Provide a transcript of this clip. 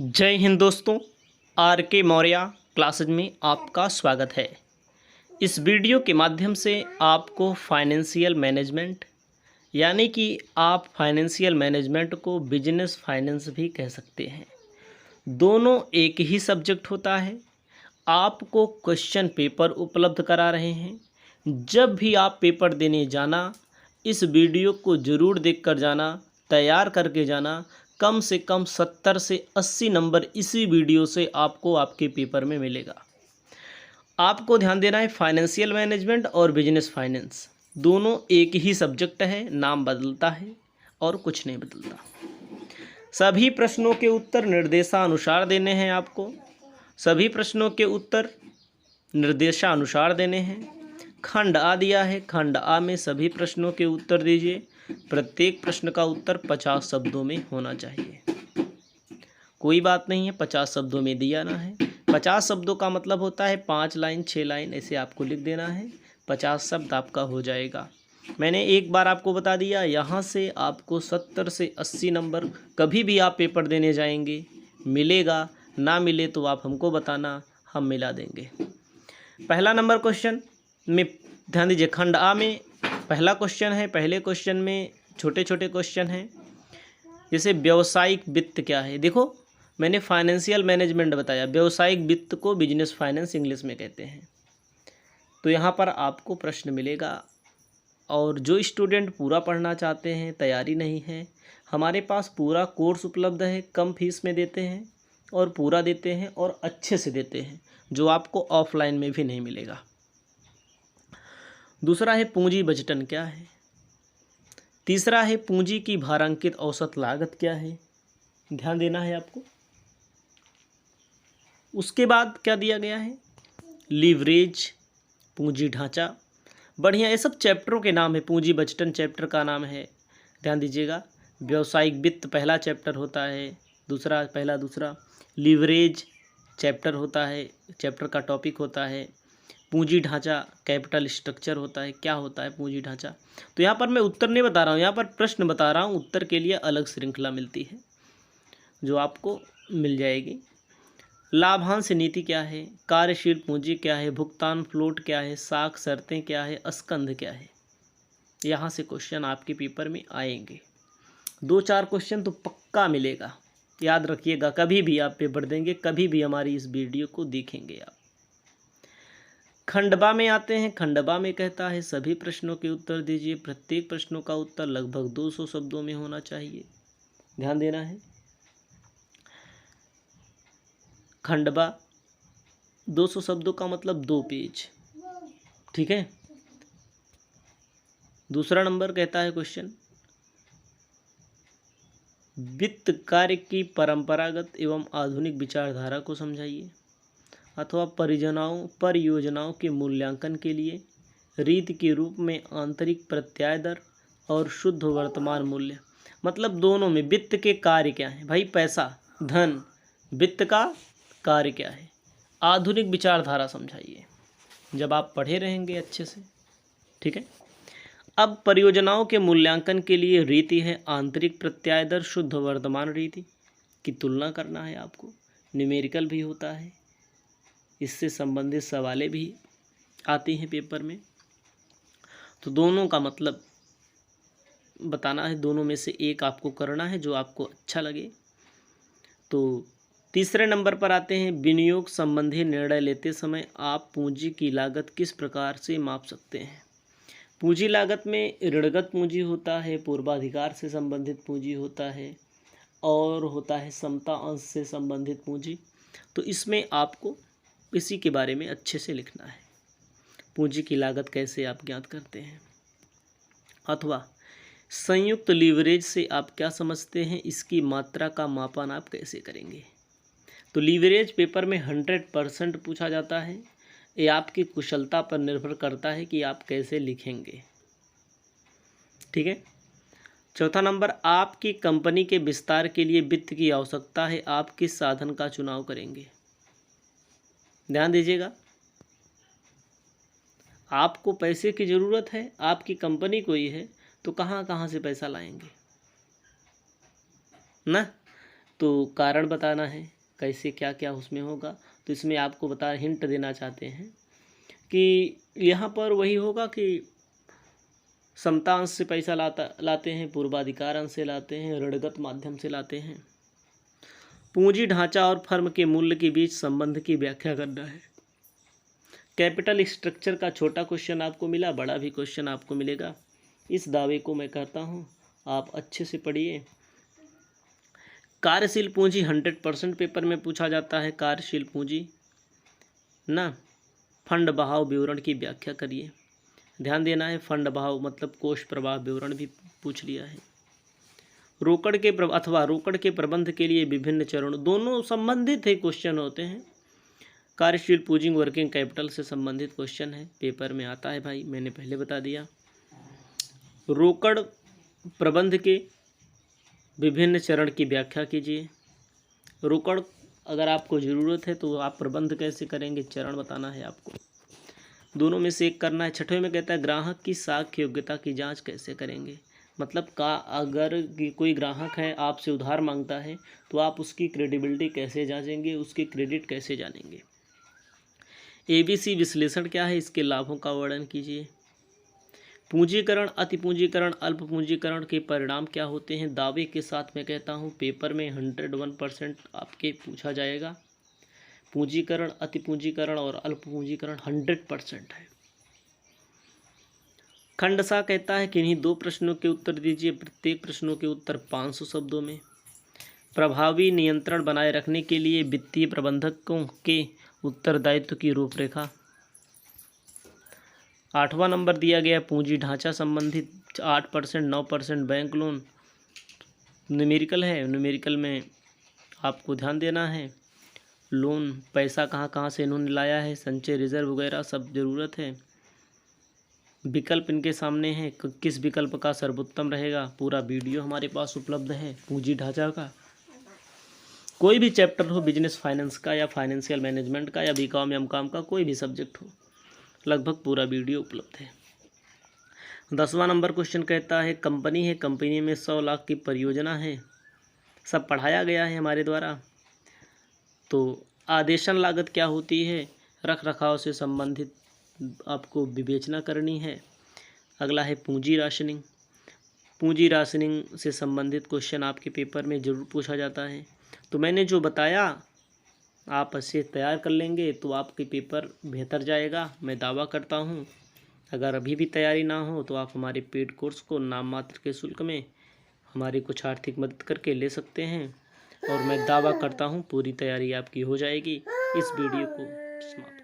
जय हिंद दोस्तों। आर के मौर्य क्लासेज में आपका स्वागत है। इस वीडियो के माध्यम से आपको फाइनेंशियल मैनेजमेंट यानी कि आप फाइनेंशियल मैनेजमेंट को बिजनेस फाइनेंस भी कह सकते हैं। दोनों एक ही सब्जेक्ट होता है। आपको क्वेश्चन पेपर उपलब्ध करा रहे हैं। जब भी आप पेपर देने जाना, इस वीडियो को ज़रूर देख कर जाना, तैयार करके जाना। कम से कम 70 से 80 नंबर इसी वीडियो से आपको आपके पेपर में मिलेगा। आपको ध्यान देना है, फाइनेंशियल मैनेजमेंट और बिजनेस फाइनेंस दोनों एक ही सब्जेक्ट है, नाम बदलता है और कुछ नहीं बदलता। सभी प्रश्नों के उत्तर निर्देशानुसार देने हैं। आपको सभी प्रश्नों के उत्तर निर्देशानुसार देने हैं। खंड आ दिया है, खंड आ में सभी प्रश्नों के उत्तर दीजिए। प्रत्येक प्रश्न का उत्तर 50 शब्दों में होना चाहिए। कोई बात नहीं है, 50 शब्दों में दिया ना है। 50 शब्दों का मतलब होता है 5 लाइन 6 लाइन ऐसे आपको लिख देना है। 50 शब्द आपका हो जाएगा। मैंने एक बार आपको बता दिया, यहाँ से आपको 70 से 80 नंबर कभी भी आप पेपर देने जाएंगे मिलेगा। ना मिले तो आप हमको बताना, हम मिला देंगे। पहला नंबर क्वेश्चन में ध्यान दीजिए। खंड आ में पहला क्वेश्चन है। पहले क्वेश्चन में छोटे छोटे क्वेश्चन हैं। जैसे व्यावसायिक वित्त क्या है। देखो, मैंने फाइनेंशियल मैनेजमेंट बताया, व्यावसायिक वित्त को बिजनेस फाइनेंस इंग्लिश में कहते हैं। तो यहाँ पर आपको प्रश्न मिलेगा। और जो स्टूडेंट पूरा पढ़ना चाहते हैं, तैयारी नहीं है, हमारे पास पूरा कोर्स उपलब्ध है। कम फीस में देते हैं और पूरा देते हैं और अच्छे से देते हैं, जो आपको ऑफलाइन में भी नहीं मिलेगा। दूसरा है पूंजी बजटन क्या है। तीसरा है पूंजी की भारांकित औसत लागत क्या है। ध्यान देना है आपको। उसके बाद क्या दिया गया है, लीवरेज, पूंजी ढांचा। बढ़िया, ये सब चैप्टरों के नाम है। पूंजी बजटन चैप्टर का नाम है, ध्यान दीजिएगा। व्यावसायिक वित्त पहला चैप्टर होता है, दूसरा। लीवरेज चैप्टर होता है, चैप्टर का टॉपिक होता है। पूंजी ढांचा कैपिटल स्ट्रक्चर होता है। क्या होता है पूंजी ढांचा। तो यहाँ पर मैं उत्तर नहीं बता रहा हूँ, यहाँ पर प्रश्न बता रहा हूँ। उत्तर के लिए अलग श्रृंखला मिलती है जो आपको मिल जाएगी। लाभांश नीति क्या है, कार्यशील पूंजी क्या है, भुगतान फ्लोट क्या है, साख शर्तें क्या है, स्कंध क्या है। यहाँ से क्वेश्चन आपके पेपर में आएंगे। 2-4 क्वेश्चन तो पक्का मिलेगा, याद रखिएगा। कभी भी आप पेपर देंगे, कभी भी हमारी इस वीडियो को देखेंगे आप। खंडवा में आते हैं। खंडवा में कहता है सभी प्रश्नों के उत्तर दीजिए। प्रत्येक प्रश्नों का उत्तर लगभग 200 शब्दों में होना चाहिए, ध्यान देना है। खंडवा 200 शब्दों का मतलब 2 पेज, ठीक है। दूसरा नंबर कहता है क्वेश्चन, वित्त कार्य की परंपरागत एवं आधुनिक विचारधारा को समझाइए, अथवा परियोजनाओं के मूल्यांकन के लिए रीति के रूप में आंतरिक प्रत्याय दर और शुद्ध वर्तमान मूल्य। मतलब दोनों में वित्त के कार्य क्या है भाई, पैसा धन, वित्त का कार्य क्या है, आधुनिक विचारधारा समझाइए। जब आप पढ़े रहेंगे अच्छे से, ठीक है। अब परियोजनाओं के मूल्यांकन के लिए रीति है आंतरिक प्रत्याय दर शुद्ध वर्तमान रीति की तुलना करना है आपको। न्यूमेरिकल भी होता है, इससे संबंधित सवालें भी आती हैं पेपर में। तो दोनों का मतलब बताना है, दोनों में से एक आपको करना है जो आपको अच्छा लगे। तो तीसरे नंबर पर आते हैं, विनियोग संबंधी निर्णय लेते समय आप पूंजी की लागत किस प्रकार से माप सकते हैं। पूंजी लागत में ऋणगत पूंजी होता है, पूर्वाधिकार से संबंधित पूंजी होता है, और होता है समता अंश से संबंधित पूंजी। तो इसमें आपको इसी के बारे में अच्छे से लिखना है। पूंजी की लागत कैसे आप ज्ञात करते हैं, अथवा संयुक्त लीवरेज से आप क्या समझते हैं, इसकी मात्रा का मापन आप कैसे करेंगे। तो लीवरेज पेपर में 100% पूछा जाता है। ये आपकी कुशलता पर निर्भर करता है कि आप कैसे लिखेंगे, ठीक है। चौथा नंबर, आपकी कंपनी के विस्तार के लिए वित्त की आवश्यकता है, आप किस साधन का चुनाव करेंगे। ध्यान दीजिएगा, आपको पैसे की ज़रूरत है, आपकी कंपनी कोई है, तो कहाँ कहाँ से पैसा लाएंगे ना। तो कारण बताना है कैसे क्या क्या उसमें होगा। तो इसमें आपको हिंट देना चाहते हैं कि यहाँ पर वही होगा कि समता अंश से पैसा लाते हैं, पूर्वाधिकार अंश से लाते हैं, ऋणगत माध्यम से लाते हैं। पूंजी ढांचा और फर्म के मूल्य के बीच संबंध की व्याख्या करना है। कैपिटल स्ट्रक्चर का छोटा क्वेश्चन आपको मिला, बड़ा भी क्वेश्चन आपको मिलेगा। इस दावे को मैं कहता हूँ आप अच्छे से पढ़िए। कार्यशील पूंजी 100% पेपर में पूछा जाता है। कार्यशील पूंजी ना, फंड बहाव विवरण की व्याख्या करिए। ध्यान देना है, फंड बहाव मतलब कोष प्रवाह विवरण भी पूछ लिया है। रोकड़ के प्रबंध के लिए विभिन्न चरण, दोनों संबंधित है क्वेश्चन होते हैं। कार्यशील पूंजी वर्किंग कैपिटल से संबंधित क्वेश्चन है, पेपर में आता है भाई, मैंने पहले बता दिया। रोकड़ प्रबंध के विभिन्न चरण की व्याख्या कीजिए। रोकड़ अगर आपको ज़रूरत है तो आप प्रबंध कैसे करेंगे, चरण बताना है आपको। दोनों में से एक करना है। छठवें में कहता है ग्राहक की साख योग्यता की जांच कैसे करेंगे। मतलब अगर कोई ग्राहक है आपसे उधार मांगता है तो आप उसकी क्रेडिबिलिटी कैसे जांचेंगे, उसके क्रेडिट कैसे जानेंगे। ABC विश्लेषण क्या है, इसके लाभों का वर्णन कीजिए। पूंजीकरण, अति पूंजीकरण, अल्प पूंजीकरण के परिणाम क्या होते हैं। दावे के साथ मैं कहता हूँ पेपर में 101% आपके पूछा जाएगा। पूंजीकरण, अति पूंजीकरण और अल्प पूंजीकरण 100% है। खंडसा कहता है कि इन्हीं 2 प्रश्नों के उत्तर दीजिए, प्रत्येक प्रश्नों के उत्तर 500 शब्दों में। प्रभावी नियंत्रण बनाए रखने के लिए वित्तीय प्रबंधकों के उत्तरदायित्व की रूपरेखा। 8वां नंबर दिया गया पूंजी ढांचा संबंधित 8%, 9% बैंक लोन। न्यूमेरिकल है, न्यूमेरिकल में आपको ध्यान देना है। लोन पैसा कहाँ कहाँ से इन्होंने लाया है, संचय, रिजर्व वगैरह सब ज़रूरत है। विकल्प इनके सामने हैं, किस विकल्प का सर्वोत्तम रहेगा। पूरा वीडियो हमारे पास उपलब्ध है पूंजी ढांचा का। कोई भी चैप्टर हो, बिजनेस फाइनेंस का या फाइनेंशियल मैनेजमेंट का या बीकॉम एमकॉम का, कोई भी सब्जेक्ट हो, लगभग पूरा वीडियो उपलब्ध है। 10वां नंबर क्वेश्चन कहता है कंपनी है, कंपनी में 100 लाख की परियोजना है, सब पढ़ाया गया है हमारे द्वारा। तो आदेशन लागत क्या होती है, रख रखाव से संबंधित आपको विवेचना करनी है। अगला है पूंजी राशनिंग। पूंजी राशनिंग से संबंधित क्वेश्चन आपके पेपर में ज़रूर पूछा जाता है। तो मैंने जो बताया आप इसे तैयार कर लेंगे तो आपके पेपर बेहतर जाएगा, मैं दावा करता हूँ। अगर अभी भी तैयारी ना हो तो आप हमारे पेड कोर्स को नाम मात्र के शुल्क में हमारी कुछ आर्थिक मदद करके ले सकते हैं, और मैं दावा करता हूँ पूरी तैयारी आपकी हो जाएगी। इस वीडियो को समाप्त।